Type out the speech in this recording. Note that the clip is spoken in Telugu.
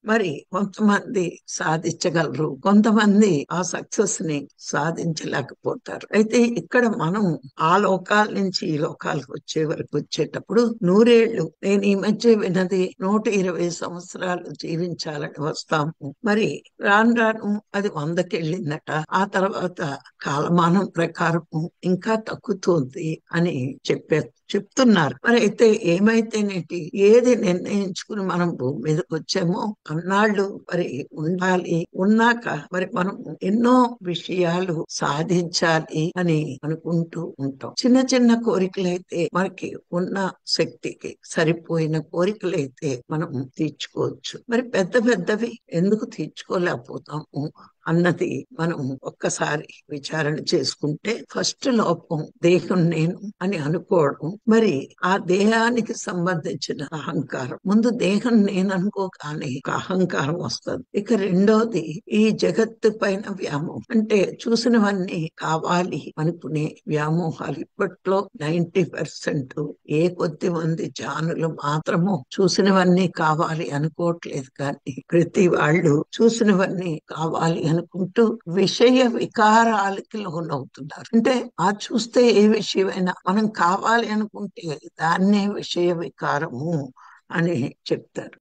మరి కొంతమంది సాధించగలరు, కొంతమంది ఆ సక్సెస్ ని సాధించలేకపోతారు. అయితే ఇక్కడ మనం ఆ లోకాల నుంచి ఈ లోకాలకు వచ్చే వరకు వచ్చేటప్పుడు నూరేళ్లు, నేను ఈ మధ్య విన్నది 120 సంవత్సరాలు జీవించాలని వస్తాము. మరి రాను రాను అది 100కి వెళ్ళిందట. ఆ తర్వాత కాలమానం ప్రకారం ఇంకా తగ్గుతుంది అని చెప్తున్నారు. మరి అయితే ఏమైతేనేటి, ఏది నిర్ణయించుకుని మనం భూమి మీదకి వచ్చామో అన్నాళ్ళు మరి ఉండాలి. ఉన్నాక మరి మనం ఎన్నో విషయాలు సాధించాలి అని అనుకుంటూ ఉంటాం. చిన్న చిన్న కోరికలైతే మనకి ఉన్న శక్తికి సరిపోయిన కోరికలైతే మనం తీర్చుకోవచ్చు. మరి పెద్ద పెద్దవి ఎందుకు తీర్చుకోలేకపోతాము అన్నది మనం ఒక్కసారి విచారణ చేసుకుంటే, ఫస్ట్ లోపం దేహం నేను అని అనుకోవడం. మరి ఆ దేహానికి సంబంధించిన అహంకారం, ముందు దేహం నేను అనుకోగానే ఒక అహంకారం వస్తుంది. ఇక రెండోది ఈ జగత్తు పైన వ్యామోహం, అంటే చూసినవన్నీ కావాలి అనుకునే వ్యామోహాలు. ఇప్పట్లో 90% ఏ కొద్ది మంది జానులు మాత్రము చూసినవన్నీ కావాలి అనుకోవట్లేదు, కానీ ప్రతి వాళ్ళు చూసినవన్నీ కావాలి అనుకుంటూ విషయ వికారాలకి లోనవుతున్నారు. అంటే ఆ చూస్తే ఏ విషయమైనా మనం కావాలి అనుకుంటే దాన్నే విషయ వికారము అని చెప్తారు.